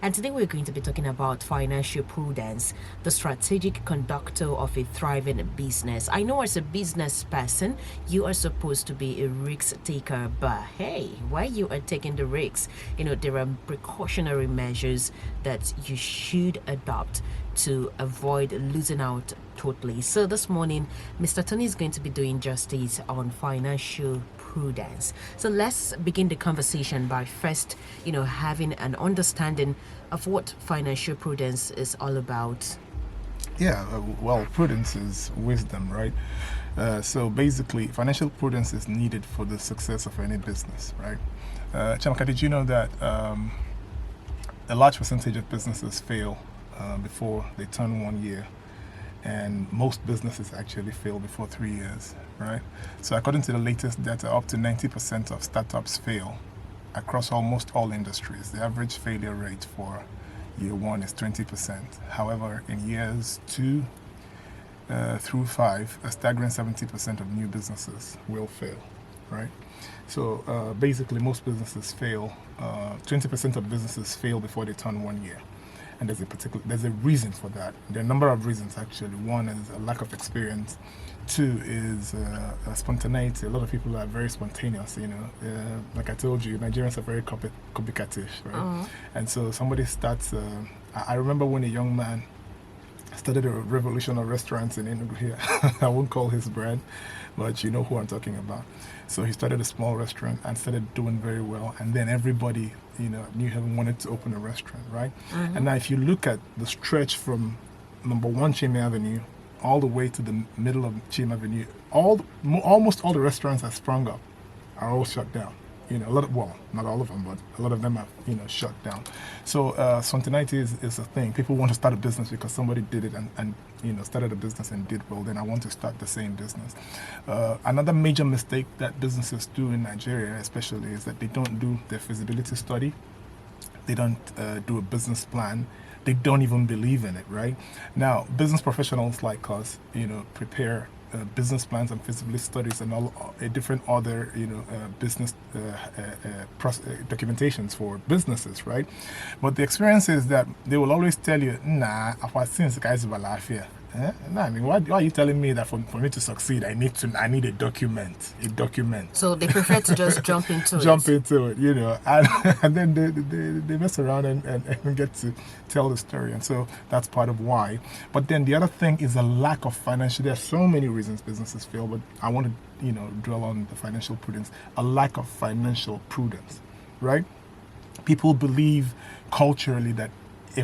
And today we're going to be talking about financial prudence, the strategic conductor of a thriving business. I know as a business person, you are supposed to be a risk taker, but hey, while you are taking the risks, there are precautionary measures that you should adopt to avoid losing out totally. So this morning, Mr. Tony is going to be doing justice on financial prudence. So let's begin the conversation by first, having an understanding of what financial prudence is all about. Yeah, well, prudence is wisdom, right? So basically, financial prudence is needed for the success of any business, right? Chamaka, did you know that a large percentage of businesses fail before they turn 1 year? And most businesses actually fail before 3 years, right? So according to the latest data, up to 90% of startups fail across almost all industries. The average failure rate for year one is 20%. However, in years 2 through 5, a staggering 70% of new businesses will fail, right? So basically, most businesses fail. 20% of businesses fail before they turn 1 year. And there's a reason for that. There are a number of reasons, actually. One is a lack of experience. Two is spontaneity. A lot of people are very spontaneous, like I told you, Nigerians are very copycatish, right? Uh-huh. And so somebody starts, I remember when a young man started a revolution of restaurants in Enugu here. I won't call his brand, but you know who I'm talking about. So he started a small restaurant and started doing very well. And then everybody, knew him, wanted to open a restaurant, right? Mm-hmm. And now if you look at the stretch from number 1 Chime Avenue all the way to the middle of Chime Avenue, almost all the restaurants that sprung up are all shut down. Not all of them, but a lot of them are, shut down. So spontaneity is a thing. People want to start a business because somebody did it and started a business and did well. Then I want to start the same business. Another major mistake that businesses do in Nigeria, especially, is that they don't do their feasibility study. They don't do a business plan. They don't even believe in it, right? Now, business professionals like us, prepare business plans and feasibility studies and all different other business documentations for businesses, right? But the experience is that they will always tell you, nah, I've seen guys about life here. I mean, why are you telling me that for me to succeed, I need a document. So they prefer to just jump into it, and then they mess around and get to tell the story, and so that's part of why. But then the other thing is a lack of financial. There are so many reasons businesses fail, but I want to dwell on the financial prudence. A lack of financial prudence, right? People believe culturally that we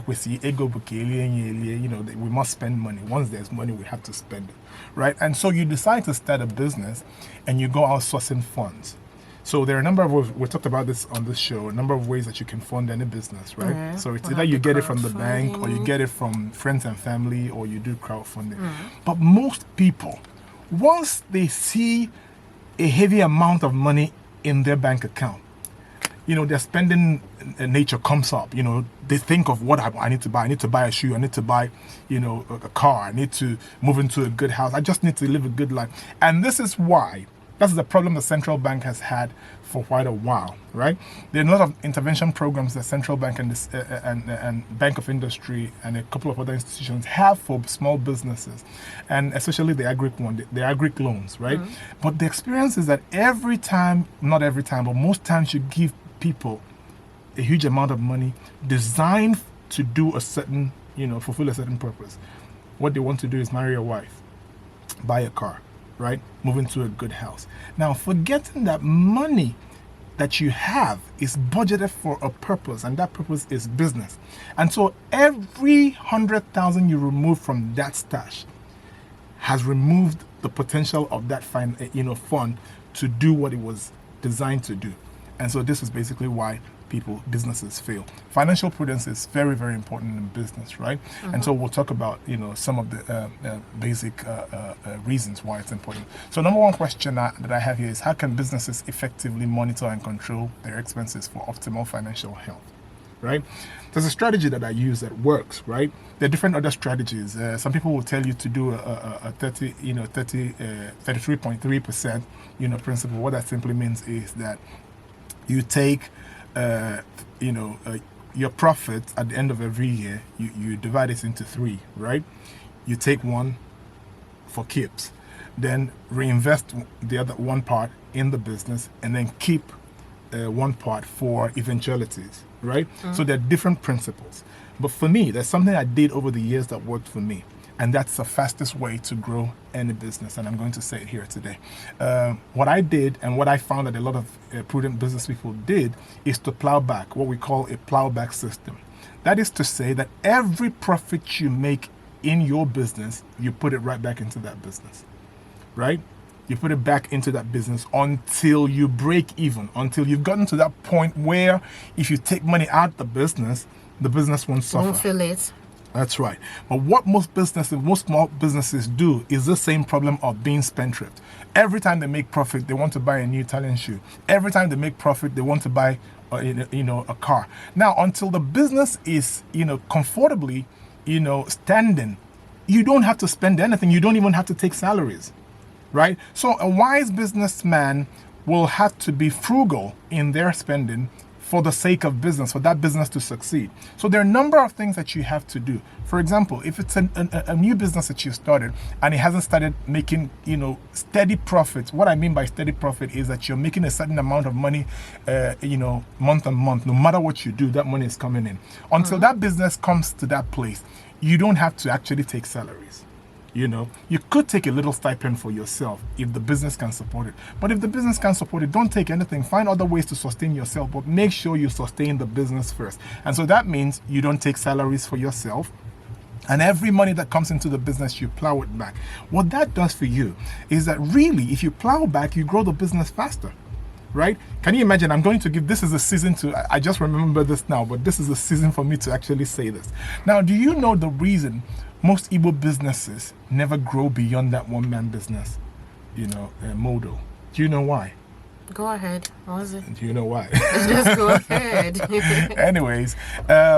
must spend money. Once there's money, we have to spend it, right? And so you decide to start a business and you go outsourcing funds. So there are a number of ways, we talked about this on this show, a number of ways that you can fund any business, right? Mm-hmm. So it's either you get it from the bank or you get it from friends and family or you do crowdfunding. Mm-hmm. But most people, once they see a heavy amount of money in their bank account, their spending nature comes up. They think of what I need to buy. I need to buy a shoe. I need to buy, a car. I need to move into a good house. I just need to live a good life. And this is why, that's the problem the central bank has had for quite a while, right? There are a lot of intervention programs that central bank and Bank of Industry and a couple of other institutions have for small businesses, and especially the agric loans, right? Mm-hmm. But the experience is that not every time, but most times you give people a huge amount of money designed to do a certain, fulfill a certain purpose. What they want to do is marry a wife, buy a car, right? Move into a good house. Now, forgetting that money that you have is budgeted for a purpose, and that purpose is business. And so every 100,000 you remove from that stash has removed the potential of that fund to do what it was designed to do. And so this is basically why businesses fail. Financial prudence is very, very important in business, right? Mm-hmm. And so we'll talk about, some of the basic reasons why it's important. So number one question that I have here is, how can businesses effectively monitor and control their expenses for optimal financial health, right? There's a strategy that I use that works, right? There are different other strategies. Some people will tell you to do a 33.3%, principle. What that simply means is that you take, your profit at the end of every year, you divide it into 3, right? You take one for keeps, then reinvest the other one part in the business, and then keep one part for eventualities, right? So there are different principles. But for me, there's something I did over the years that worked for me. And that's the fastest way to grow any business. And I'm going to say it here today. What I did and what I found that a lot of prudent business people did is to plow back, what we call a plowback system. That is to say that every profit you make in your business, you put it right back into that business, right? You put it back into that business until you break even, until you've gotten to that point where if you take money out of the business won't suffer. Won't feel it. That's right. But what most small businesses do is the same problem of being spendthrift. Every time they make profit, they want to buy a new Italian shoe. Every time they make profit, they want to buy, a car. Now, until the business is, comfortably, standing, you don't have to spend anything. You don't even have to take salaries, right? So a wise businessman will have to be frugal in their spending for the sake of business, for that business to succeed. So there are a number of things that you have to do. For example, if it's a new business that you started and it hasn't started making, steady profits, what I mean by steady profit is that you're making a certain amount of money, month on month. No matter what you do, that money is coming in. Until that business comes to that place, you don't have to actually take salaries. You could take a little stipend for yourself if the business can support it. But if the business can't support it, don't take anything. Find other ways to sustain yourself, but make sure you sustain the business first. And so that means you don't take salaries for yourself. And every money that comes into the business, you plow it back. What that does for you is that really, if you plow back, you grow the business faster. Right? Can you imagine? I'm going to give, this is a season I just remember this now, but this is a season for me to actually say this. Now, do you know the reason most Igbo businesses never grow beyond that one-man business, model? Do you know why? Go ahead. What was it? Do you know why? Just go ahead. Anyways,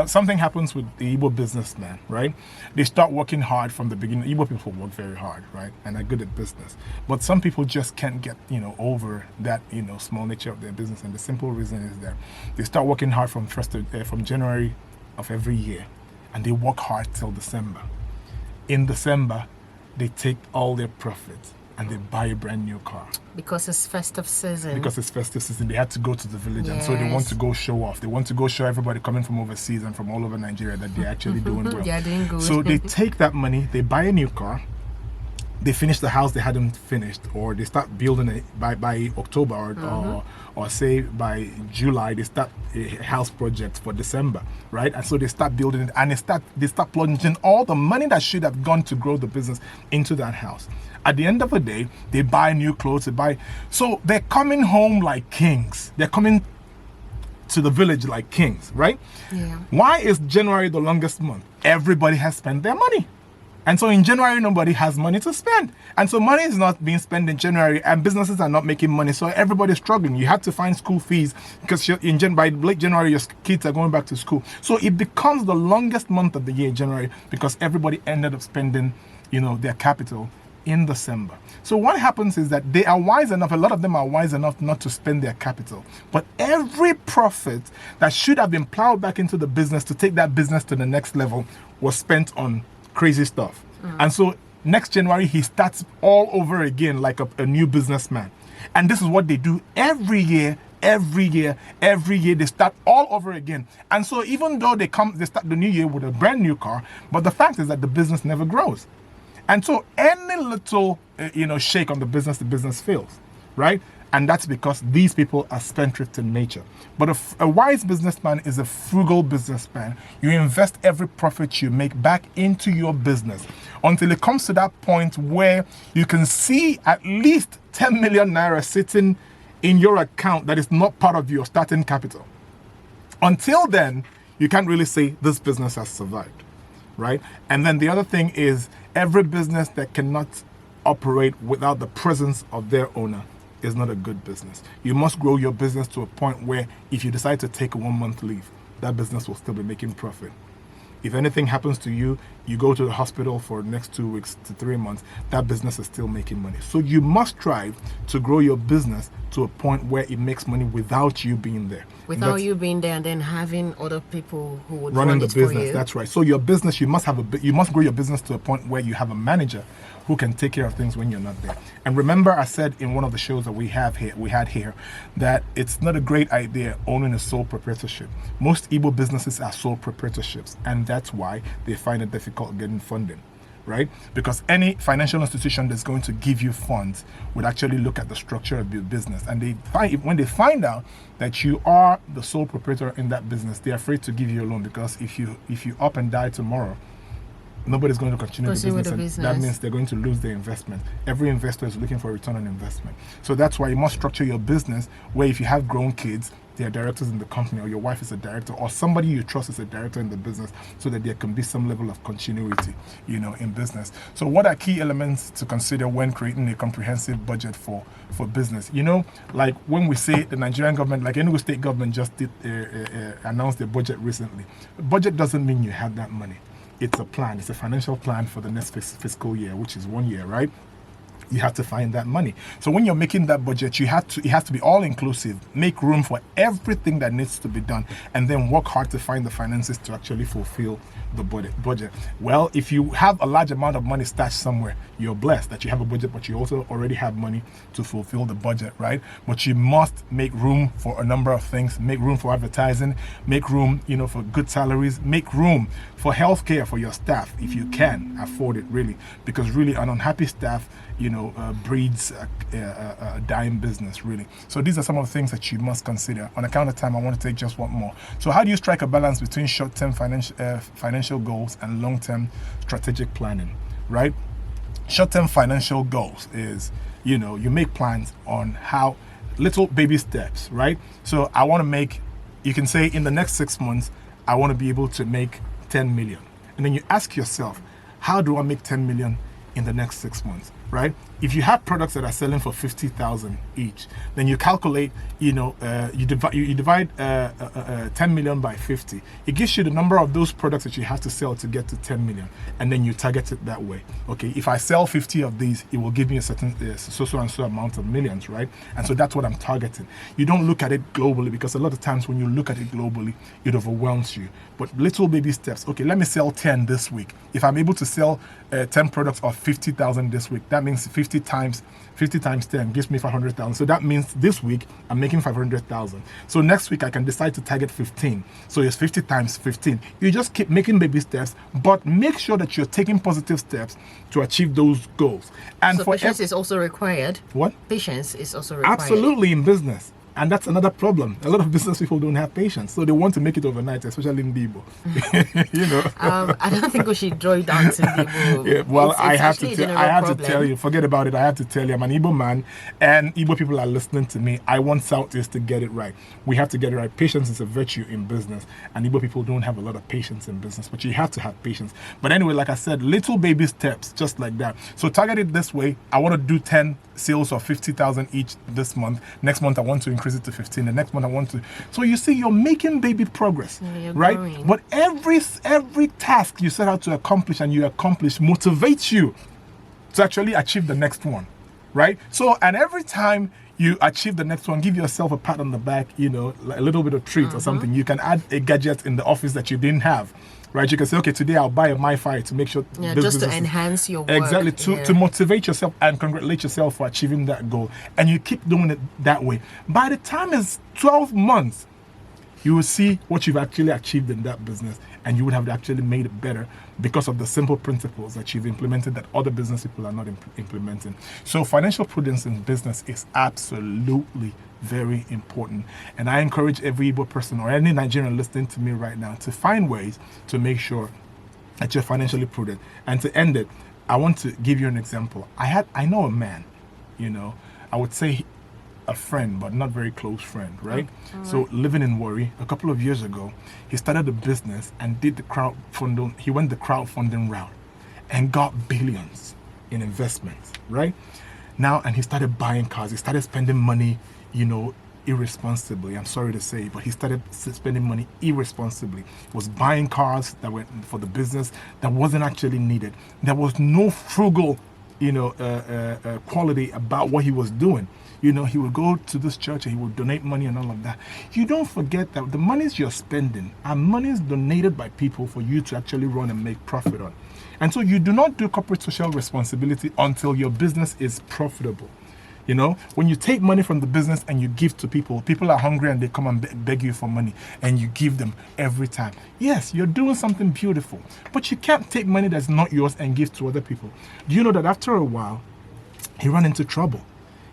something happens with the Igbo businessman, right? They start working hard from the beginning. Igbo people work very hard, right? And are good at business. But some people just can't get, over that, small nature of their business. And the simple reason is that they start working hard from January of every year. And they work hard till December. In December, they take all their profits and they buy a brand new car. Because it's festive season. They had to go to the village, and so they want to go show off. They want to go show everybody coming from overseas and from all over Nigeria that they're actually doing well. They're doing good. So they take that money, they buy a new car, they finish the house they hadn't finished, or they start building it by October or say by July they start a house project for December, right? And so they start building it, and they start plunging all the money that should have gone to grow the business into that house. At the end of the day, they buy new clothes, so they're coming home like kings. They're coming to the village like kings, right? Yeah. Why is January the longest month? Everybody has spent their money. And so in January, nobody has money to spend. And so money is not being spent in January, and businesses are not making money. So everybody's struggling. You have to find school fees because by late January, your kids are going back to school. So it becomes the longest month of the year, January, because everybody ended up spending, their capital in December. So what happens is that they are wise enough, a lot of them are wise enough not to spend their capital. But every profit that should have been plowed back into the business to take that business to the next level was spent on crazy stuff. And so next January, he starts all over again like a new businessman. And this is what they do every year. They start all over again. And so even though they start the new year with a brand new car, but the fact is that the business never grows. And so any little, shake on the business fails, right? And that's because these people are spendthrift in nature. But a wise businessman is a frugal businessman. You invest every profit you make back into your business until it comes to that point where you can see at least 10 million naira sitting in your account that is not part of your starting capital. Until then, you can't really say this business has survived, right? And then the other thing is every business that cannot operate without the presence of their owner is not a good business. You must grow your business to a point where if you decide to take a 1 month leave, that business will still be making profit. If anything happens to you, you go to the hospital for the next 2 weeks to 3 months, that business is still making money. So you must strive to grow your business to a point where it makes money without you being there. Without you being there and then having other people who would running run the it business. for you. That's right. So your business, you must grow your business to a point where you have a manager who can take care of things when you're not there. And remember, I said in one of the shows that we had here, that it's not a great idea owning a sole proprietorship. Most Igbo businesses are sole proprietorships, and that's why they find it difficult getting funding. Right? Because any financial institution that's going to give you funds would actually look at the structure of your business, and when they find out that you are the sole proprietor in that business, they're afraid to give you a loan, because if you up and die tomorrow, nobody's going to continue the business, and that means they're going to lose their investment. Every investor is looking for a return on investment. So that's why you must structure your business where if you have grown kids, they are directors in the company, or your wife is a director, or somebody you trust is a director in the business, so that there can be some level of continuity, in business. So what are key elements to consider when creating a comprehensive budget for business? Like when we say the Nigerian government, like Enugu state government just did announced their budget recently. A budget doesn't mean you have that money. It's a plan. It's a financial plan for the next fiscal year, which is 1 year, right? You have to find that money. So when you're making that budget, it has to be all inclusive. Make room for everything that needs to be done, and then work hard to find the finances to actually fulfill the budget. Well, if you have a large amount of money stashed somewhere, you're blessed that you have a budget, but you also already have money to fulfill the budget, right? But you must make room for a number of things. Make room for advertising, make room, for good salaries, make room for healthcare for your staff if you can afford it, really, because really an unhappy staff, breeds a dying business, really. So these are some of the things that you must consider. On account of time, I want to take just one more. So how do you strike a balance between short-term financial goals and long-term strategic planning, right? Short-term financial goals is, you make plans on how little baby steps, right? So I want to make, you can say in the next 6 months, I want to be able to make 10 million. And then you ask yourself, how do I make 10 million in the next 6 months, right? If you have products that are selling for 50,000 each, then you calculate, you divide 10 million by 50. It gives you the number of those products that you have to sell to get to 10 million, and then you target it that way. Okay, if I sell 50 of these, it will give me a certain so amount of millions, right? And so that's what I'm targeting. You don't look at it globally, because a lot of times when you look at it globally, it overwhelms you. But little baby steps. Okay, let me sell 10 this week. If I'm able to sell 10 products of 50,000 this week, that means 50 times 10 gives me 500,000. So that means this week I'm making 500,000. So next week I can decide to target 15. So it's 50 times 15. You just keep making baby steps, but make sure that you're taking positive steps to achieve those goals. And so patience is also required. What? Patience is also required. Absolutely, in business. And that's another problem. A lot of business people don't have patience, so they want to make it overnight, especially in Igbo. I don't think we should draw it down to Igbo. Yeah, well, I have to tell you. Forget about it. I have to tell you, I'm an Igbo man, and Igbo people are listening to me. I want Southeast to get it right. We have to get it right. Patience is a virtue in business, and Igbo people don't have a lot of patience in business, but you have to have patience. But anyway, like I said, little baby steps, just like that. So target it this way. I want to do 10 sales of 50,000 each this month. Next month, I want to increase it to 15. The next month, I want to. So you see, you're making baby progress, right? Growing. But every task you set out to accomplish and you accomplish motivates you to actually achieve the next one, right? So, and every time you achieve the next one, give yourself a pat on the back, like a little bit of treat or something. You can add a gadget in the office that you didn't have. Right, you can say, okay, today I'll buy a MiFi to make sure. Just to enhance your work. Exactly, to motivate yourself and congratulate yourself for achieving that goal. And you keep doing it that way. By the time it's 12 months, you will see what you've actually achieved in that business, and you would have actually made it better because of the simple principles that you've implemented that other business people are not implementing. So financial prudence in business is absolutely very important. And I encourage every Igbo person or any Nigerian listening to me right now to find ways to make sure that you're financially prudent. And to end it, I want to give you an example. I know a man, I would say a friend, but not very close friend, right? So living in Warri, a couple of years ago, he started a business and did the crowdfunding. He went the crowdfunding route and got billions in investments, right? Now, and he started buying cars. He started spending money, irresponsibly. I'm sorry to say, but he started spending money irresponsibly. He was buying cars that were for the business that wasn't actually needed. There was no frugal, quality about what he was doing. He would go to this church and he would donate money and all of that. You don't forget that the monies you're spending are monies donated by people for you to actually run and make profit on. And so you do not do corporate social responsibility until your business is profitable. When you take money from the business and you give to people, people are hungry and they come and beg you for money and you give them every time. Yes, you're doing something beautiful, but you can't take money that's not yours and give to other people. Do you know that after a while, he ran into trouble?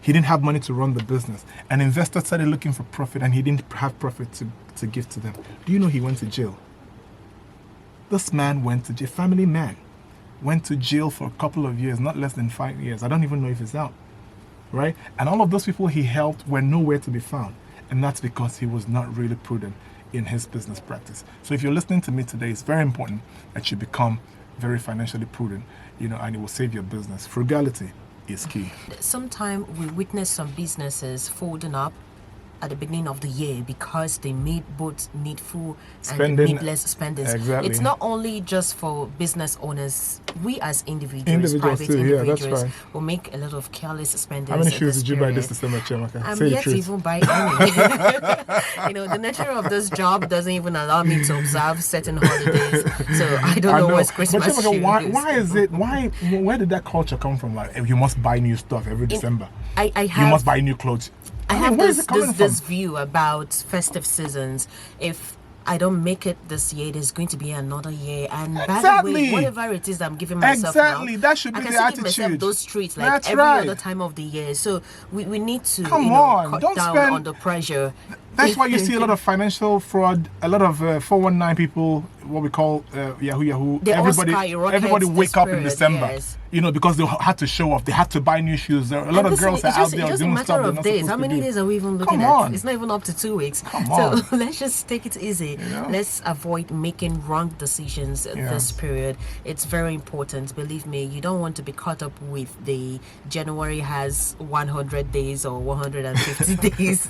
He didn't have money to run the business, and investors started looking for profit and he didn't have profit to give to them. Do you know he went to jail? This man went to jail, family man, went to jail for a couple of years, not less than 5 years. I don't even know if he's out. Right? And all of those people he helped were nowhere to be found. And that's because he was not really prudent in his business practice. So if you're listening to me today, it's very important that you become very financially prudent, and it will save your business. Frugality is key. Sometimes we witness some businesses folding up at the beginning of the year because they made both needful and needless spendings. Exactly. It's not only just for business owners. We as individuals private too, individuals, that's right, will make a lot of careless spendings. How many shoes did you buy this December, Chiamaka? I'm Say yet to even buy any. The nature of this job doesn't even allow me to observe certain holidays. So I don't know what's Christmas. But Chiamaka, why is it? Where did that culture come from? Like, you must buy new stuff every December. You must buy new clothes. I have this view about festive seasons. If I don't make it this year, there's going to be another year. And by the way, whatever it is I'm giving myself now, that should be the attitude. I can give myself those treats like That's every right. other time of the year. So we need to Don't cut down spend on the pressure. That's why you see a lot of financial fraud, a lot of 419 people, what we call Yahoo. Everybody wake up in December, yes. Because they had to show off. They had to buy new shoes. A lot of girls are out there doing stuff. It's just a matter of days. How many days are we even looking at? It's not even up to 2 weeks. So let's just take it easy. Let's avoid making wrong decisions this period. It's very important. Believe me, you don't want to be caught up with the January has 100 days or 150 days.